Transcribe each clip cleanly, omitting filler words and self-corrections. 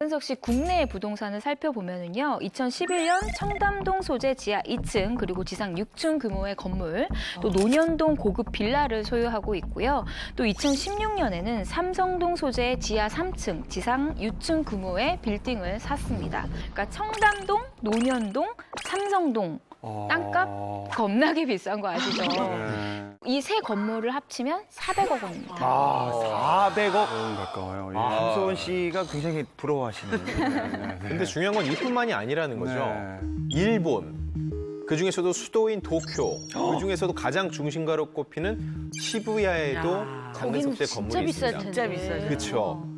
장근석 씨 국내 부동산을 살펴보면은요, 2011년 청담동 소재 지하 2층 그리고 지상 6층 규모의 건물, 또 논현동 고급 빌라를 소유하고 있고요. 또 2016년에는 삼성동 소재 지하 3층, 지상 6층 규모의 빌딩을 샀습니다. 그러니까 청담동, 논현동, 삼성동 땅값 겁나게 비싼 거 아시죠? 이 세 건물을 합치면 400억 원입니다. 400억? 가까워요. 예. 함소원 씨가 굉장히 부러워하시네요. 근데 중요한 건 이뿐만이 아니라는 거죠. 네. 일본, 그중에서도 수도인 도쿄, 그중에서도 가장 중심가로 꼽히는 시부야에도 장근석 씨의 건물이 있습니다. 진짜 비싸죠. 그렇죠.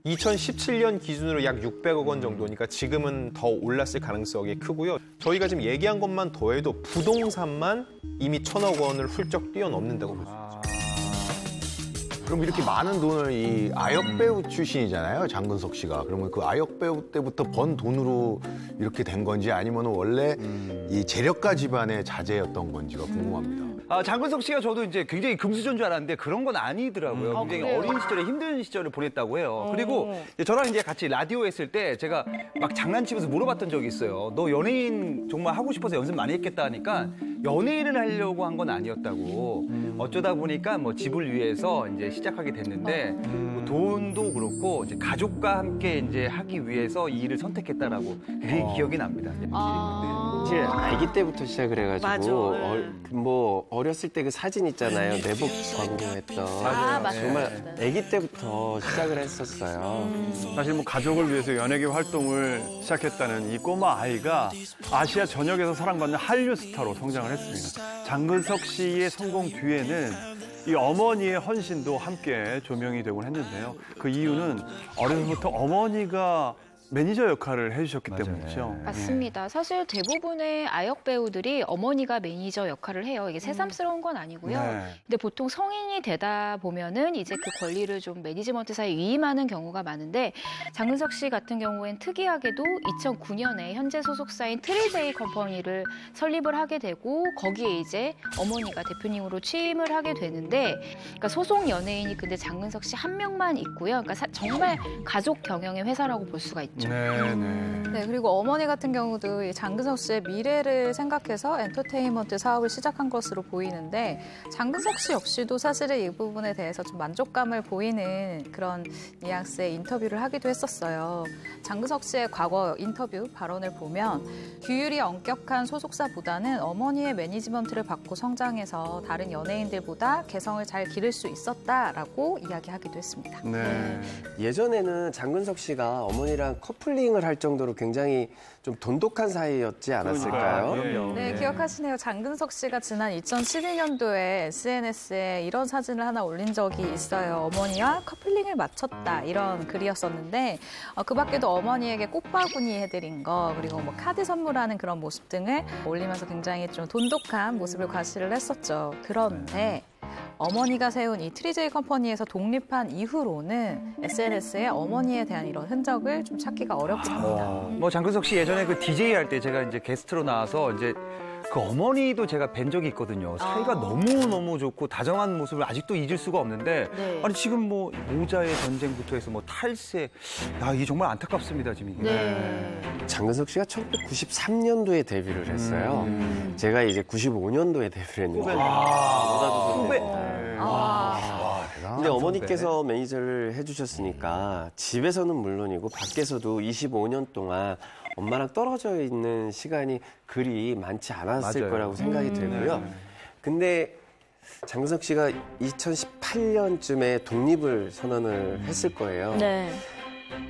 2017년 기준으로 약 600억 원 정도니까 지금은 더 올랐을 가능성이 크고요. 저희가 지금 얘기한 것만 더해도 부동산만 이미 1,000억 원을 훌쩍 뛰어넘는다고 볼 수 있죠. 그럼 이렇게 많은 돈을 이 아역 배우 출신이잖아요, 장근석 씨가. 그러면 그 아역 배우 때부터 번 돈으로 이렇게 된 건지 아니면 원래 이 재력가 집안의 자제였던 건지가 궁금합니다. 장근석 씨가 저도 이제 굉장히 금수저인 줄 알았는데 그런 건 아니더라고요. 굉장히 그래요? 어린 시절에 힘든 시절을 보냈다고 해요. 그리고 저랑 이제 같이 라디오 했을 때 제가 막 장난치면서 물어봤던 적이 있어요. 너 연예인 정말 하고 싶어서 연습 많이 했겠다 하니까 연예인을 하려고 한 건 아니었다고. 어쩌다 보니까 뭐 집을 위해서 이제 시작하게 됐는데 뭐 돈도 그렇고 이제 가족과 함께 이제 하기 위해서 이 일을 선택했다라고 그게 기억이 납니다. 사실 아기 때부터 시작을 해가지고 맞아. 어렸을 때 그 사진 있잖아요. 내복 광고했던. 맞아요. 정말 아기 때부터 시작을 했었어요. 사실 뭐 가족을 위해서 연예계 활동을 시작했다는 이 꼬마 아이가 아시아 전역에서 사랑받는 한류 스타로 성장을 했습니다. 장근석 씨의 성공 뒤에는 이 어머니의 헌신도 함께 조명이 되곤 했는데요. 그 이유는 어려서부터 어머니가 매니저 역할을 해주셨기 때문이죠. 맞습니다. 사실 대부분의 아역 배우들이 어머니가 매니저 역할을 해요. 이게 새삼스러운 건 아니고요. 네. 근데 보통 성인이 되다 보면은 이제 그 권리를 좀 매니지먼트사에 위임하는 경우가 많은데 장근석 씨 같은 경우엔 특이하게도 2009년에 현재 소속사인 트리제이 컴퍼니를 설립을 하게 되고 거기에 이제 어머니가 대표님으로 취임을 하게 되는데 그러니까 소속 연예인이 근데 장근석 씨 한 명만 있고요. 그러니까 정말 가족 경영의 회사라고 볼 수가 있죠. 네, 그리고 어머니 같은 경우도 이 장근석 씨의 미래를 생각해서 엔터테인먼트 사업을 시작한 것으로 보이는데 장근석 씨 역시도 사실은 이 부분에 대해서 좀 만족감을 보이는 그런 뉘앙스의 인터뷰를 하기도 했었어요. 장근석 씨의 과거 인터뷰 발언을 보면 규율이 엄격한 소속사보다는 어머니의 매니지먼트를 받고 성장해서 다른 연예인들보다 개성을 잘 기를 수 있었다라고 이야기하기도 했습니다. 네. 예전에는 장근석 씨가 어머니랑 커플링을 할 정도로 굉장히 좀 돈독한 사이였지 않았을까요? 그럼요. 네, 기억하시네요. 장근석 씨가 지난 2012년도에 SNS에 이런 사진을 하나 올린 적이 있어요. 어머니와 커플링을 마쳤다 이런 글이었었는데 그 밖에도 어머니에게 꽃바구니 해드린 거 그리고 뭐 카드 선물하는 그런 모습 등을 올리면서 굉장히 좀 돈독한 모습을 과시를 했었죠. 그런데 어머니가 세운 이 트리제이 컴퍼니에서 독립한 이후로는 SNS에 어머니에 대한 이런 흔적을 좀 찾기가 어렵습니다. 뭐 장근석 씨 예전에 그 DJ 할 때 제가 이제 게스트로 나와서 이제 그 어머니도 제가 뵌 적이 있거든요. 사이가 너무너무 좋고 다정한 모습을 아직도 잊을 수가 없는데 네. 아니 지금 뭐 모자의 전쟁부터 해서 뭐 탈세 야 이게 정말 안타깝습니다 지금 이게. 네. 장근석 씨가 1993년도에 데뷔를 했어요. 제가 이제 95년도에 데뷔를 했는데. 후배. 근데 어머니께서 매니저를 해주셨으니까 집에서는 물론이고 밖에서도 25년 동안 엄마랑 떨어져 있는 시간이 그리 많지 않았을 맞아요. 거라고 생각이 들고요. 근데 장근석 씨가 2018년쯤에 독립을 선언을 했을 거예요. 네.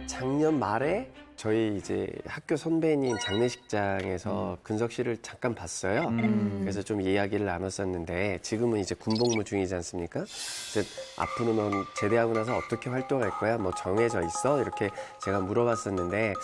작년 말에 저희 이제 학교 선배님 장례식장에서 근석 씨를 잠깐 봤어요. 그래서 좀 이야기를 나눴었는데 지금은 이제 군복무 중이지 않습니까? 이제 앞으로 넌 제대하고 나서 어떻게 활동할 거야? 뭐 정해져 있어? 이렇게 제가 물어봤었는데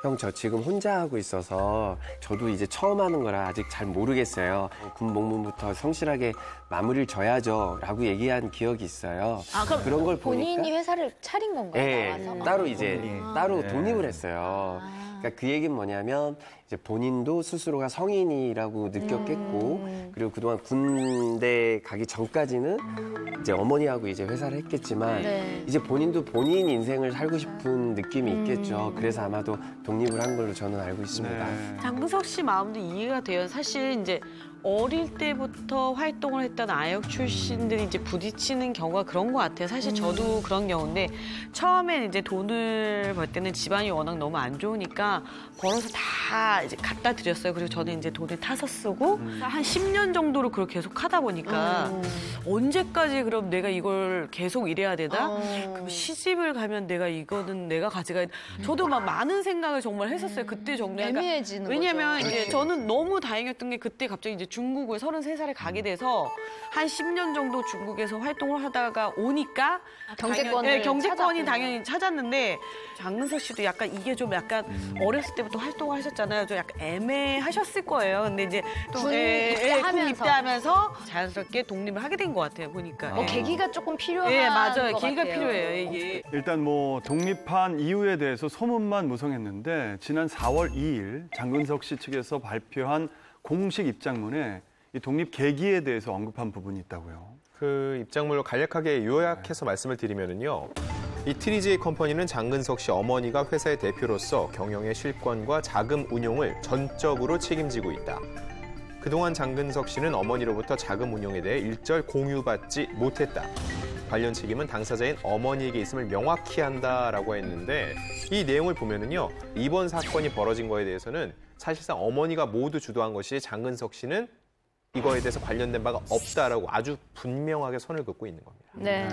형, 저 지금 혼자 하고 있어서 저도 이제 처음 하는 거라 아직 잘 모르겠어요. 군복무부터 성실하게 마무리를 져야죠. 라고 얘기한 기억이 있어요. 그럼 그런 걸 본인이 보니까 회사를 차린 건가요? 네, 나와서? 따로 이제 따로 독립을 했어요. 그러니까 그 얘기는 뭐냐면 이제 본인도 스스로가 성인이라고 느꼈겠고 그리고 그동안 군대 가기 전까지는 이제 어머니하고 이제 회사를 했겠지만 네. 이제 본인도 본인 인생을 살고 싶은 느낌이 있겠죠. 그래서 아마도 독립을 한 걸로 저는 알고 있습니다. 네. 장근석 씨 마음도 이해가 돼요. 사실 이제 어릴 때부터 활동을 했던 아역 출신들이 이제 부딪히는 경우가 그런 것 같아요. 사실 저도 그런 경우인데 처음엔 이제 돈을 벌 때는 집안이 워낙 너무 안 좋으니까 벌어서 다 이제 갖다 드렸어요. 그리고 저는 이제 돈을 타서 쓰고 한 10년 정도를 그걸 계속 하다 보니까 언제까지 그럼 내가 이걸 계속 일해야 되나? 그럼 시집을 가면 내가 이거는 내가 가져가야 돼. 저도 막 많은 생각을 정말 했었어요. 그때 정도. 애매해지는 왜냐면 거죠. 이제 저는 너무 다행이었던 게 그때 갑자기 이제 중국을 33살에 가게 돼서 한 10년 정도 중국에서 활동을 하다가 오니까 경제권을 네, 경제권이 찾았군요. 당연히 찾았는데 장근석 씨도 약간 이게 좀 약간 어렸을 때부터 활동을 하셨잖아요. 좀 약간 애매하셨을 거예요. 근데 이제 또 군 군 입대하면서. 입대하면서 자연스럽게 독립을 하게 된 것 같아요. 보니까. 계기가 조금 필요한 예, 맞아요. 것 계기가 같아요. 필요해요. 이게. 일단 뭐 독립한 이유에 대해서 소문만 무성했는데 지난 4월 2일 장근석 씨 측에서 발표한 공식 입장문에 이 독립 계기에 대해서 언급한 부분이 있다고요. 그 입장문을 간략하게 요약해서 말씀을 드리면은요. 이 트리제이 컴퍼니는 장근석 씨 어머니가 회사의 대표로서 경영의 실권과 자금 운용을 전적으로 책임지고 있다. 그동안 장근석 씨는 어머니로부터 자금 운용에 대해 일절 공유받지 못했다. 관련 책임은 당사자인 어머니에게 있음을 명확히 한다라고 했는데 이 내용을 보면은요. 이번 사건이 벌어진 거에 대해서는 사실상 어머니가 모두 주도한 것이 장근석 씨는 이거에 대해서 관련된 바가 없다라고 아주 분명하게 선을 긋고 있는 겁니다. 네.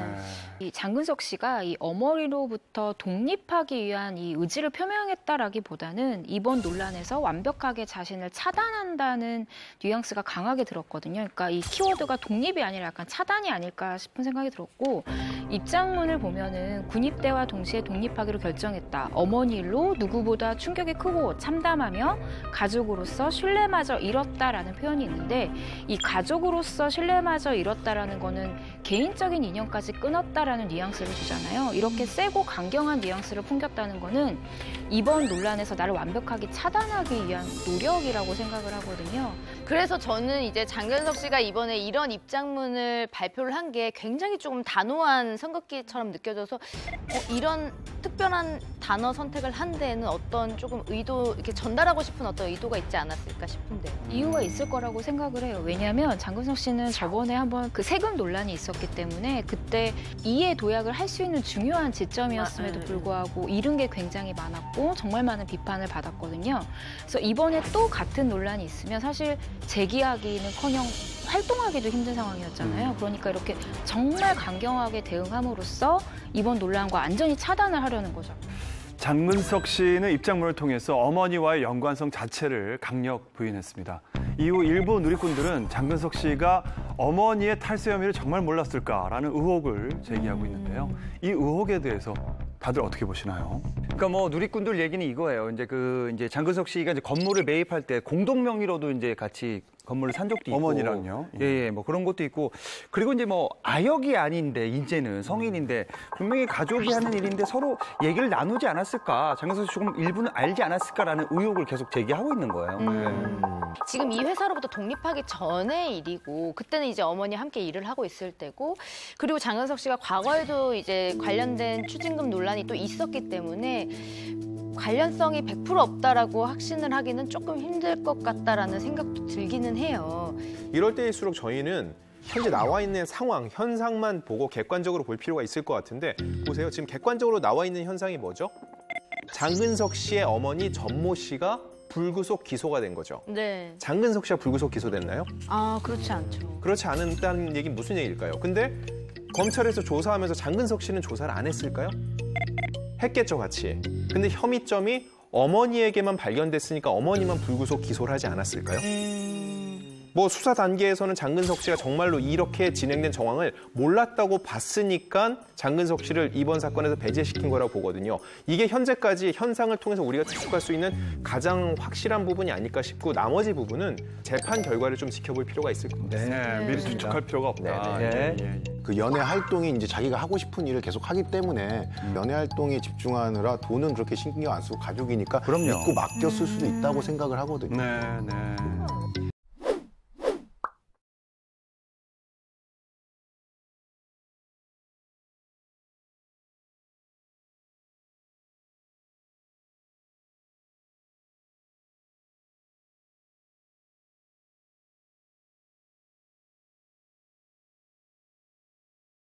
이 장근석 씨가 이 어머니로부터 독립하기 위한 이 의지를 표명했다라기보다는 이번 논란에서 완벽하게 자신을 차단한다는 뉘앙스가 강하게 들었거든요. 그러니까 이 키워드가 독립이 아니라 약간 차단이 아닐까 싶은 생각이 들었고 입장문을 보면은 군입대와 동시에 독립하기로 결정했다. 어머니 일로 누구보다 충격이 크고 참담하며 가족으로서 신뢰마저 잃었다라는 표현이 있는데 이 가족으로서 신뢰마저 잃었다라는 거는 개인적인 인연까지 끊었다라는 뉘앙스를 주잖아요. 이렇게 세고 강경한 뉘앙스를 풍겼다는 거는 이번 논란에서 나를 완벽하게 차단하기 위한 노력이라고 생각을 하거든요. 그래서 저는 이제 장근석 씨가 이번에 이런 입장문을 발표를 한 게 굉장히 조금 단호한 선긋기처럼 느껴져서 이런 특별한 단어 선택을 한 데에는 어떤 조금 의도, 이렇게 전달하고 싶은 어떤 의도가 있지 않았을까 싶은데요. 이유가 있을 거라고 생각을 해요. 왜냐하면 장근석 씨는 저번에 한번 그 세금 논란이 있었기 때문에 그때 이해 도약을 할 수 있는 중요한 지점이었음에도 불구하고 잃은 게 굉장히 많았고 정말 많은 비판을 받았거든요. 그래서 이번에 또 같은 논란이 있으면 사실 재기하기는커녕 활동하기도 힘든 상황이었잖아요. 그러니까 이렇게 정말 강경하게 대응함으로써 이번 논란과 완전히 차단을 하려는 거죠. 장근석 씨는 입장문을 통해서 어머니와의 연관성 자체를 강력 부인했습니다. 이후 일부 누리꾼들은 장근석 씨가 어머니의 탈세 혐의를 정말 몰랐을까라는 의혹을 제기하고 있는데요. 이 의혹에 대해서 다들 어떻게 보시나요? 그러니까 뭐 누리꾼들 얘기는 이거예요. 이제 장근석 씨가 이제 건물을 매입할 때 공동 명의로도 이제 같이 건물을 산 적도 있고. 어머니랑요? 예, 뭐 그런 것도 있고. 그리고 이제 뭐 아역이 아닌데 이제는 성인인데 분명히 가족이 하는 일인데 서로 얘기를 나누지 않았을까. 장근석 씨 조금 일부는 알지 않았을까라는 의혹을 계속 제기하고 있는 거예요. 지금 이 회사로부터 독립하기 전의 일이고 그때는 이제 어머니 함께 일을 하고 있을 때고 그리고 장근석 씨가 과거에도 이제 관련된 추징금 논란이 또 있었기 때문에 관련성이 100% 없다라고 확신을 하기는 조금 힘들 것 같다라는 생각도 들기는 해요. 이럴 때일수록 저희는 현재 나와 있는 상황, 현상만 보고 객관적으로 볼 필요가 있을 것 같은데 보세요. 지금 객관적으로 나와 있는 현상이 뭐죠? 장근석 씨의 어머니 전모 씨가 불구속 기소가 된 거죠. 네. 장근석 씨가 불구속 기소됐나요? 아, 그렇지 않죠. 그렇지 않다는 얘기는 무슨 얘기일까요? 근데 검찰에서 조사하면서 장근석 씨는 조사를 안 했을까요? 했겠죠, 같이. 근데 혐의점이 어머니에게만 발견됐으니까 어머니만 불구속 기소를 하지 않았을까요? 뭐 수사 단계에서는 장근석 씨가 정말로 이렇게 진행된 정황을 몰랐다고 봤으니까 장근석 씨를 이번 사건에서 배제시킨 거라고 보거든요. 이게 현재까지 현상을 통해서 우리가 추측할 수 있는 가장 확실한 부분이 아닐까 싶고 나머지 부분은 재판 결과를 좀 지켜볼 필요가 있을 것 같습니다. 네, 미리 추측할 필요가 없다. 네. 예. 그 연애 활동이 이제 자기가 하고 싶은 일을 계속 하기 때문에 연애 활동에 집중하느라 돈은 그렇게 신경 안 쓰고 가족이니까 그럼요. 믿고 맡겼을 수도 있다고 생각을 하거든요. 네, 네.